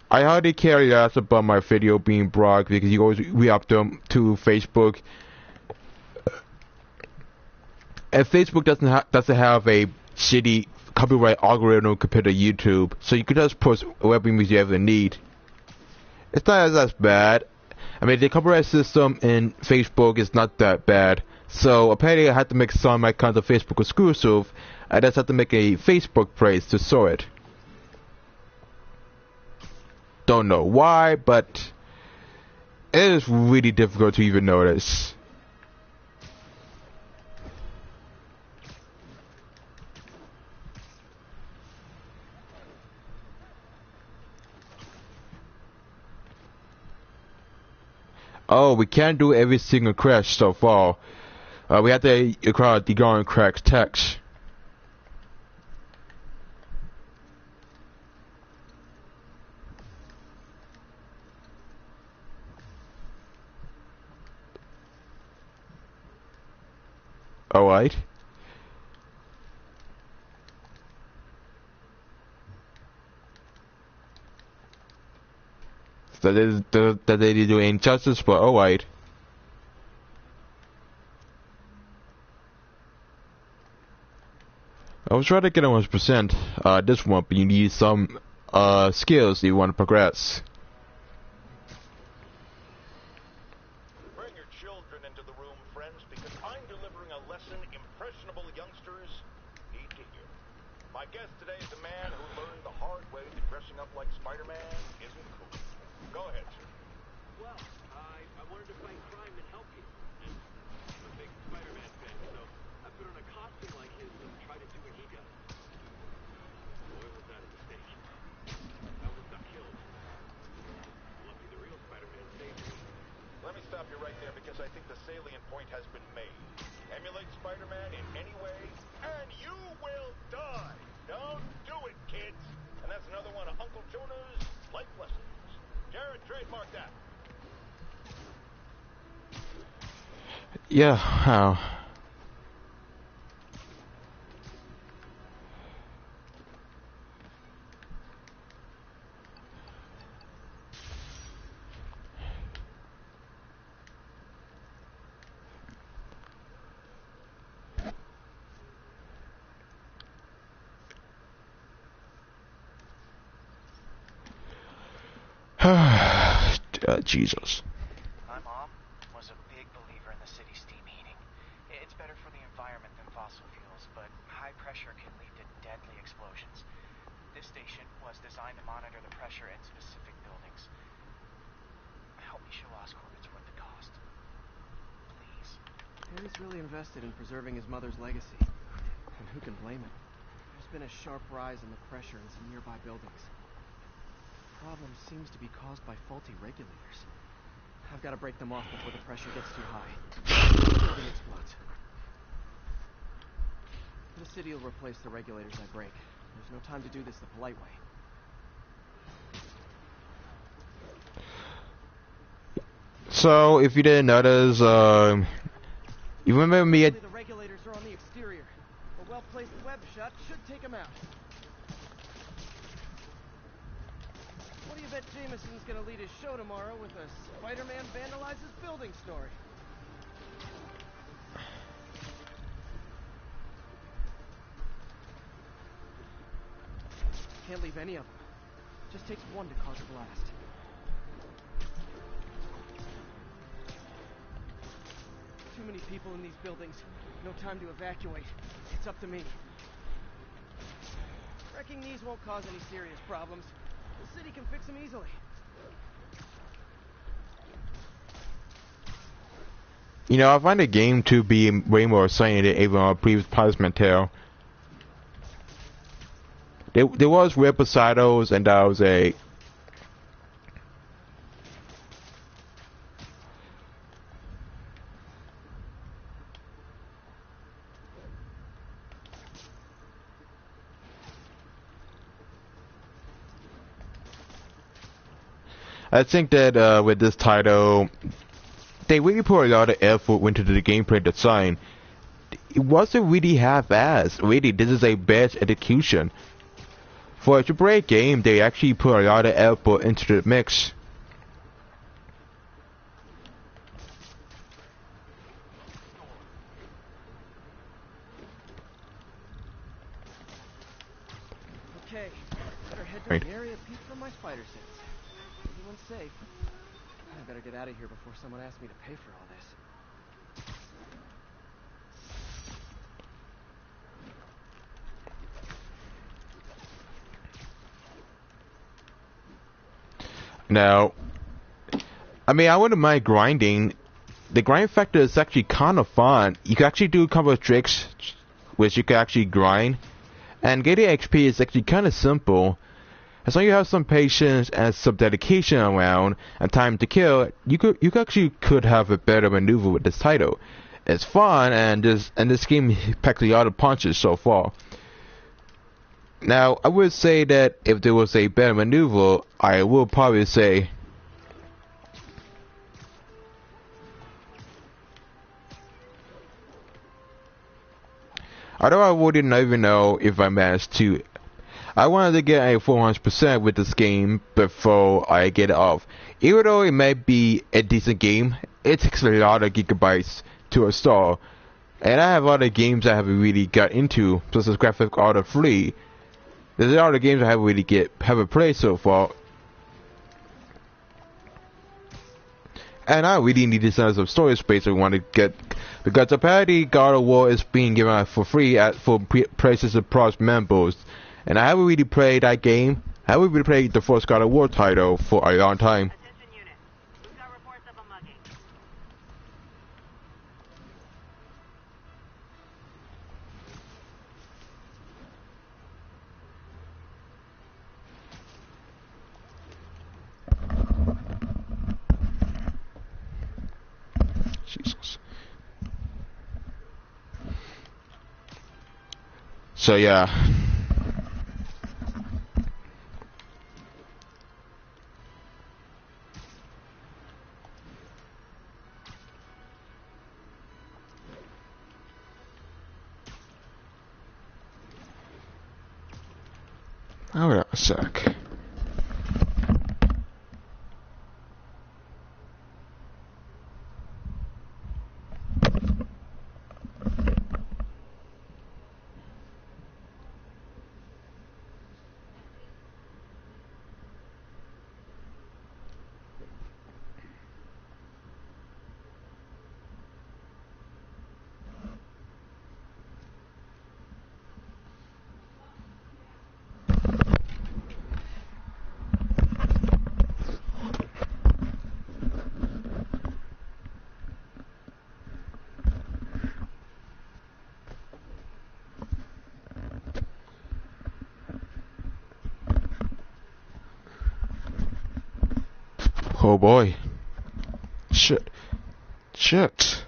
I hardly care less about my video being blocked because you always re-up them to Facebook. And Facebook doesn't have a shitty copyright algorithm compared to YouTube, so you can just post whatever music you ever need. It's not as bad. I mean, the copyright system in Facebook is not that bad. So apparently I had to make some of my content Facebook exclusive. I just have to make a Facebook page to show it. Don't know why, but it is really difficult to even notice. Oh, we can't do every single crash so far. We have to acquire the Garden Crash text. Alright. That they did do injustice, but alright. I was trying to get 100% this one, but you need some skills if you want to progress. Bring your children into the room, friends, because I'm delivering a lesson impressionable youngsters need to hear. My guest today is a man who learned the hard way that dressing up like Spider-Man isn't cool. Go ahead, sir. Well, I wanted to fight crime and help you. And I'm a big Spider-Man fan, so I put on a costume like his and tried to do what he does. Boy, was that a mistake. I almost got killed. Lucky the real Spider-Man saved me. Let me stop you right there because I think the salient point has been made. Emulate Spider-Man in any way, and you will die. Don't do it, kids. And that's another one of Uncle Jonah's life lessons. Jared, trademark that. Yeah, how? Jesus. My mom was a big believer in the city's steam heating. It's better for the environment than fossil fuels, but high pressure can lead to deadly explosions. This station was designed to monitor the pressure in specific buildings. Help me show Oscorp it's worth the cost. Please. Harry's really invested in preserving his mother's legacy. And who can blame him? There's been a sharp rise in the pressure in some nearby buildings. The problem seems to be caused by faulty regulators. I've got to break them off before the pressure gets too high. The building explodes. The city will replace the regulators I break. There's no time to do this the polite way. So, if you didn't notice, you remember me at... The regulators are on the exterior. A well-placed web shot should take them out. What do you bet Jameson's gonna lead his show tomorrow with a Spider-Man vandalizes building story? Can't leave any of them. Just takes one to cause a blast. Too many people in these buildings. No time to evacuate. It's up to me. Wrecking these won't cause any serious problems. The city can fix them easily. You know, I find the game to be way more exciting than even our previous Plasma Tale. There was Red Posados, and that was a... I think that with this title, they really put a lot of effort into the gameplay design. It wasn't really half-assed. Really, this is a best execution. For a AAA game, they actually put a lot of effort into the mix. Okay, better head to the area, peek for my spider sense. Everyone's safe. I better get out of here before someone asks me to pay for all this. Now, I mean, I wouldn't mind grinding. The grind factor is actually kind of fun. You can actually do a couple of tricks, which you can actually grind. And getting XP is actually kind of simple. As long as you have some patience and some dedication around and time to kill, you actually could have a better maneuver with this title. It's fun, and this game packs a lot of punches so far. Now, I would say that if there was a better maneuver, I will probably say... Although I wouldn't even know if I managed to... I wanted to get a 400% with this game before I get it off. Even though it might be a decent game, it takes a lot of gigabytes to install. And I have other games I haven't really got into, such as Grand Theft Auto 3. There's a lot of games I haven't played so far. And I really need to send some storage space I want to get, because apparently God of War is being given out for free for PlayStation Plus members. And I haven't really played that game. I haven't really played the first God of War title for a long time. Attention unit. We've got reports of a mugging. Jesus. So yeah. Hold on a sec. Oh boy. Shit. Shit.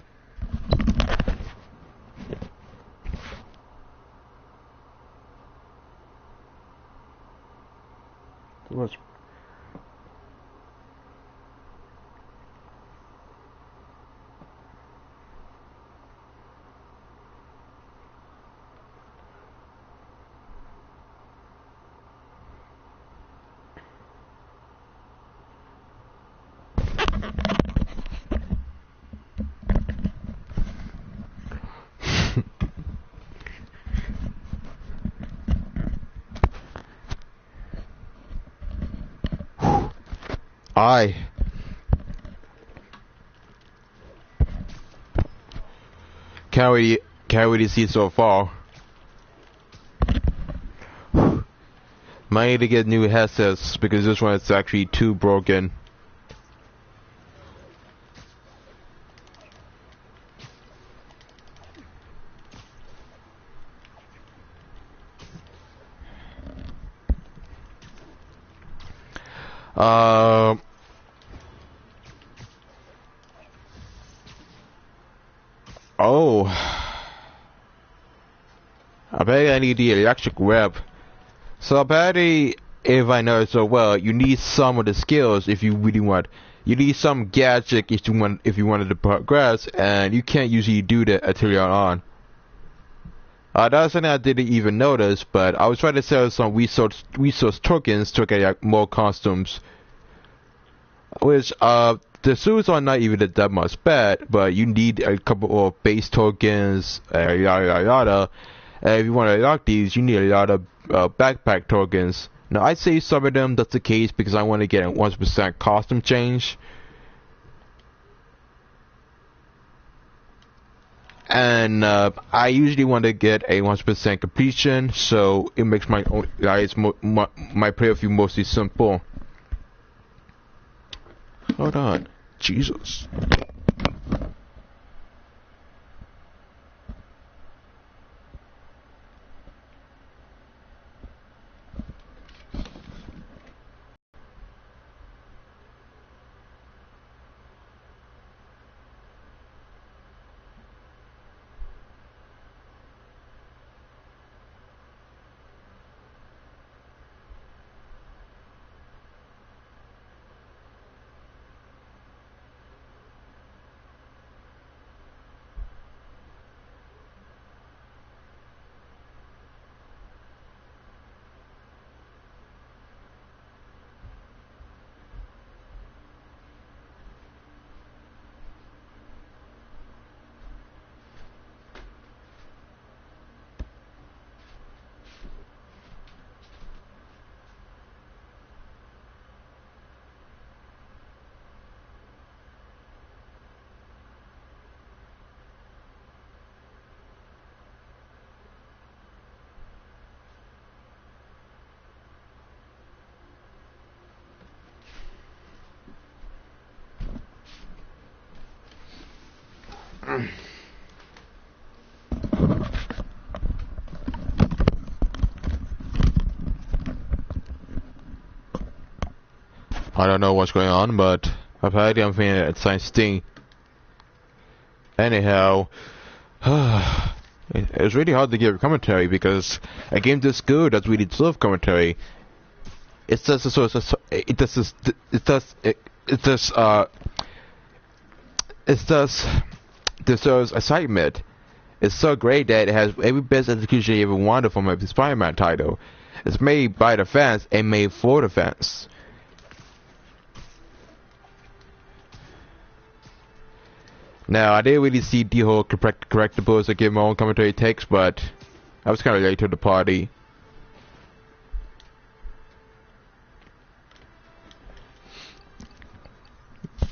What's can't really see so far. Might need to get new headsets because this one is actually too broken. Oh, I bet I need the electric web. So apparently, if I know it so well, you need some of the skills if you really want. You need some gadget if you wanted to progress, and you can't usually do that until you're on. That's something I didn't even notice, but I was trying to sell some resource tokens to get like, more costumes. Which the suits are not even that much bad, but you need a couple of base tokens, yada yada yada. And if you want to unlock these, you need a lot of backpack tokens. Now I say some of them that's the case because I want to get a 1% costume change. And I usually want to get a 100% completion, so it makes my playthrough mostly simple. Hold on, Jesus. I don't know what's going on, but apparently I'm feeling a science sting. Anyhow, it's really hard to give commentary because a game this good doesn't really deserve commentary. It's just deserves excitement. It's so great that it has every best execution you ever wanted from a Spider-Man title. It's made by the fans and made for the fans. Now, I didn't really see the whole correctables or give my own commentary text, but I was kind of late to the party.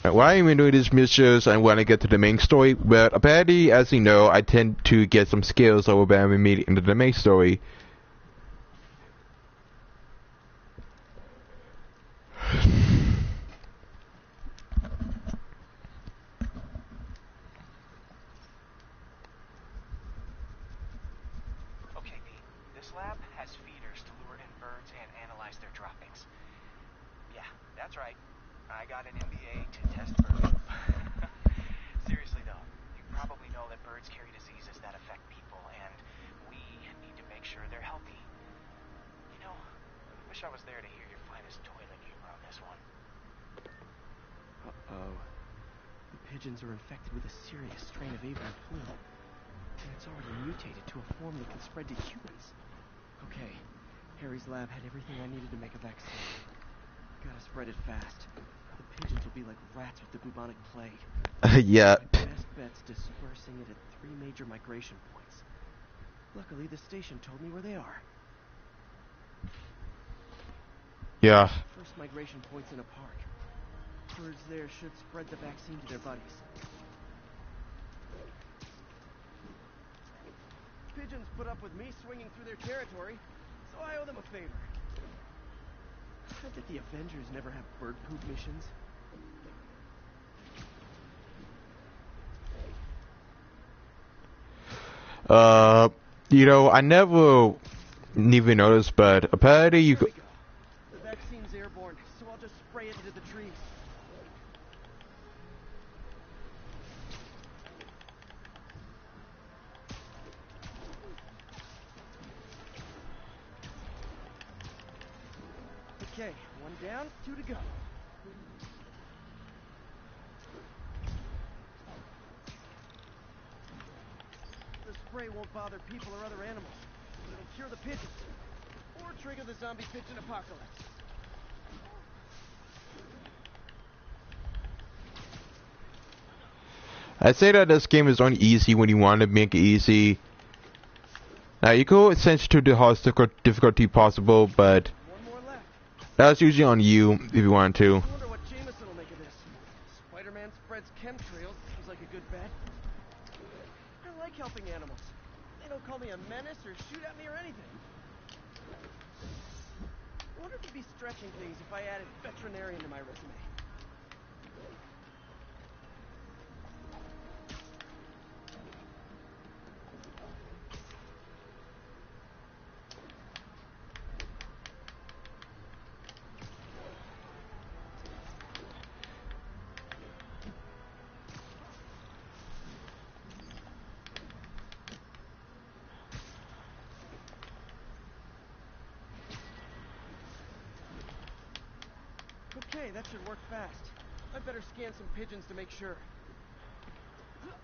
Why am I doing these missions and when I get to the main story? But apparently, as you know, I tend to get some skills over when we meet into the main story. Okay, Pete. This lab has feeders to lure in birds and analyze their droppings. Yeah, that's right. I got an MBA to test birds. Seriously though, you probably know that birds carry diseases that affect people, and we need to make sure they're healthy. You know, I wish I was there to hear your finest toilet humor on this one. Uh-oh. The pigeons are infected with a serious strain of avian flu. And it's already mutated to a form that can spread to humans. Okay, Harry's lab had everything I needed to make a vaccine. Gotta spread it fast. The pigeons will be like rats with the bubonic plague. Yep. My best bet's dispersing it at 3 major migration points. Luckily, the station told me where they are. Yeah. First migration point's in a park. Birds there should spread the vaccine to their buddies. pigeons put up with me swinging through their territory, so I owe them a favor. I bet the Avengers never have bird poop missions. I never even noticed, but apparently you could. The vaccine's airborne, so I'll just spray it into the trees. Okay, one down, 2 to go. The spray won't bother people or other animals, but it'll cure the pigeons, or trigger the zombie pigeon apocalypse. I'd say that this game is only easy when you want to make it easy. Now you go essentially to the hardest difficulty possible, but that's usually on you if you want to. I wonder what Jameson will make of this. Spider-Man spreads chemtrails. Seems like a good bet. I like helping animals. They don't call me a menace or shoot at me or anything. I wonder if it'd be stretching things if I added veterinarian to my resume. Okay, that should work fast. I'd better scan some pigeons to make sure. That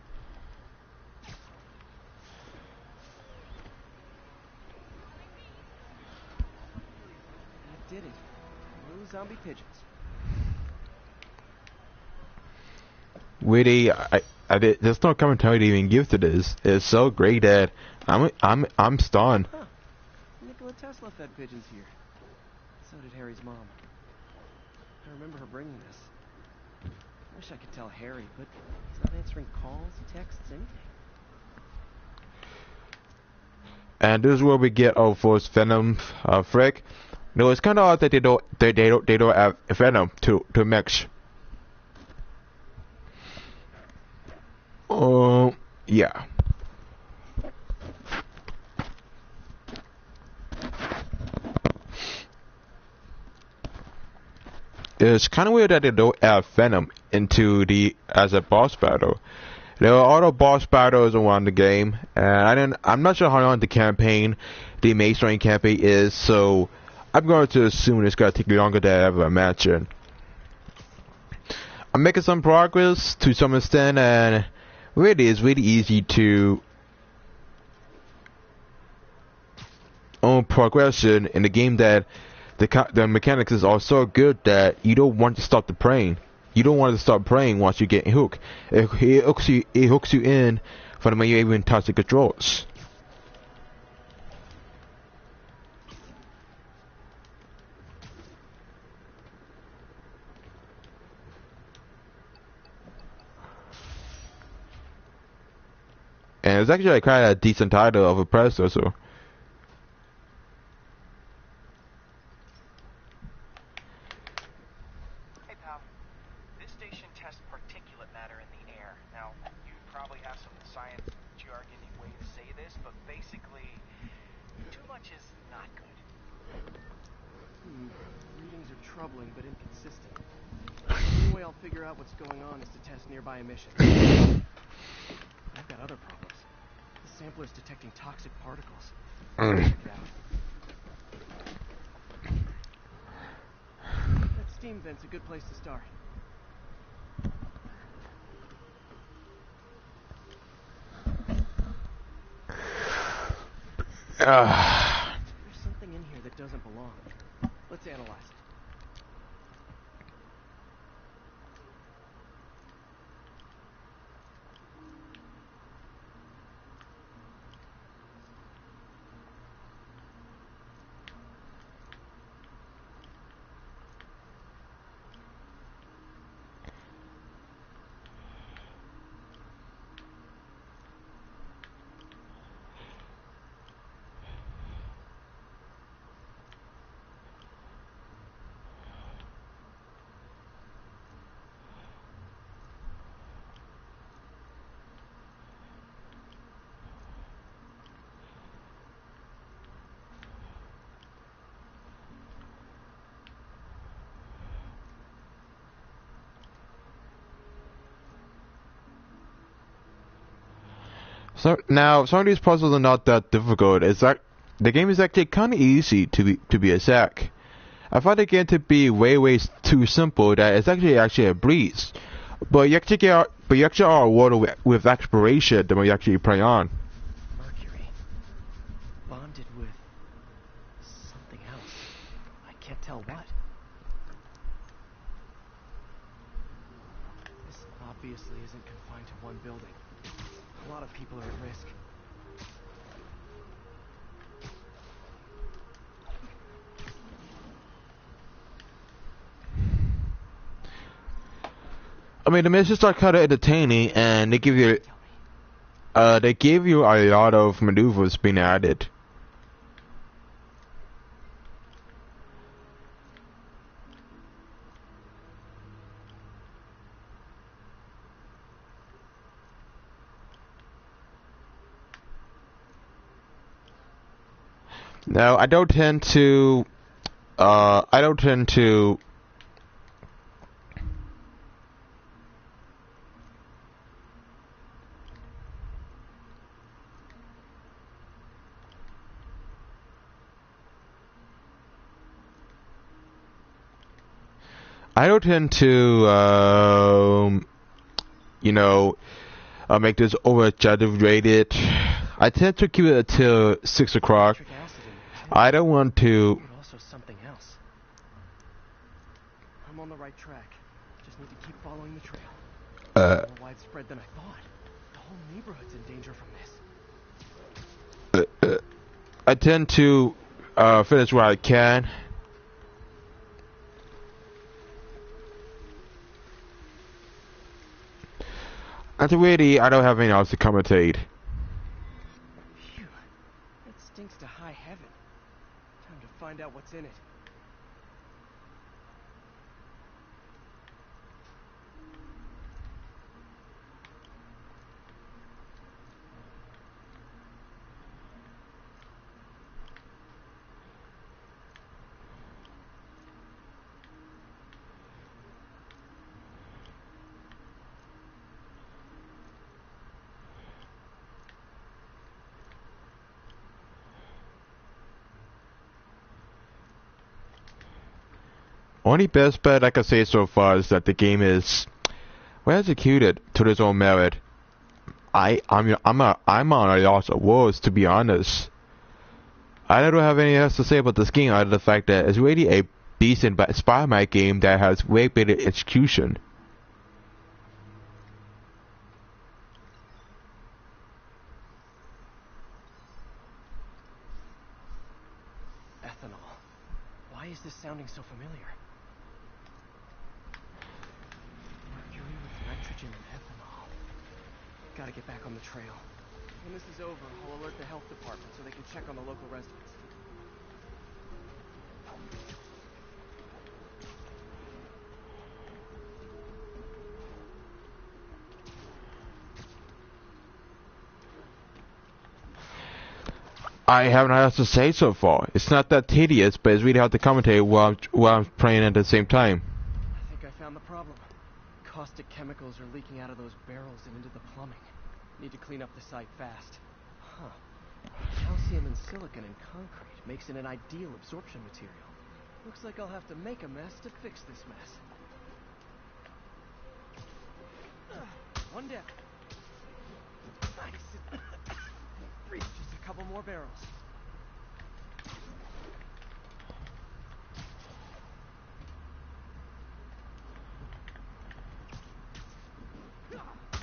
did it. No zombie pigeons. Witty, there's no commentary to even give to this. It's so great that I'm stunned. Huh. Nikola Tesla fed pigeons here. So did Harry's mom. I remember her bringing this. I wish I could tell Harry, but he's not answering calls, texts, anything. And this is where we get our first Venom Frick. No, it's kind of odd that they don't have Venom to mix. Yeah. It's kind of weird that they don't add Venom as a boss battle. There are other boss battles around the game, and I'm not sure how long the main story campaign is, so I'm going to assume it's going to take longer than I ever imagined. I'm making some progress to some extent, and really it's really easy to own progression in a game that the mechanics is all so good that you don't want to stop the praying. You don't want to stop praying once you get hooked. It hooks you in from the moment you even touch the controls. And it's actually quite a decent title of a predecessor. Emissions. I've got other problems. The sampler's detecting toxic particles. Check it out. That steam vent's a good place to start. There's something in here that doesn't belong. Let's analyze it. So now, some of these puzzles are not that difficult. It's like the game is actually kind of easy to be exact. I find the game to be way too simple that it's actually a breeze. But you actually are rewarded with exploration the more you actually play on. Mercury. Bonded with something else. I can't tell what. This obviously isn't confined to one building. A lot of people are at risk. I mean, the missions are kind of entertaining, and they give you a lot of maneuvers being added. Now, I don't tend to make this over-exaggerated. I tend to keep it until 6 o'clock. I don't want to. Also something else. I'm on the right track. Just need to keep following the trail. More widespread than I thought. The whole neighborhood's in danger from this. I tend to finish where I can. And really, I don't have anything else to commentate. Phew. That stinks to high heaven. Time to find out what's in it. Only best bet I can say so far is that the game is well executed to its own merit. I'm on a loss of words, to be honest. I don't have anything else to say about this game other than the fact that it's really a decent Spider-Man game that has way better execution. Ethanol. Why is this sounding so familiar? Mercury with nitrogen and ethanol. Gotta get back on the trail. When this is over, I'll alert the health department so they can check on the local residents. I have nothing else to say so far. It's not that tedious, but it's really hard to commentate while I'm playing at the same time. I think I found the problem. Caustic chemicals are leaking out of those barrels and into the plumbing. Need to clean up the site fast. Huh. Calcium and silicon in concrete makes it an ideal absorption material. Looks like I'll have to make a mess to fix this mess. One down. Nice. Just a couple more barrels.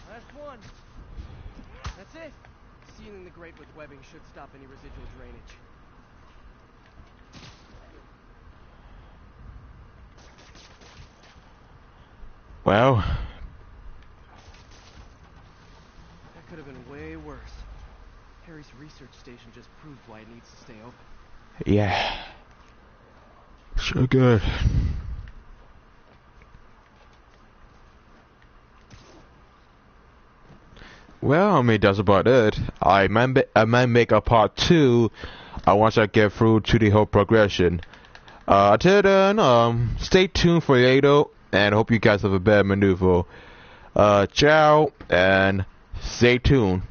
Last one. That's it. Sealing the grate with webbing should stop any residual drainage. Well, That could have been way worse. Harry's research station just proved why it needs to stay open. yeah. So good. Well, I mean, that's about it. I might make a part 2 once I get through to the whole progression. Until then, stay tuned for later, and hope you guys have a better maneuver. Ciao, and stay tuned.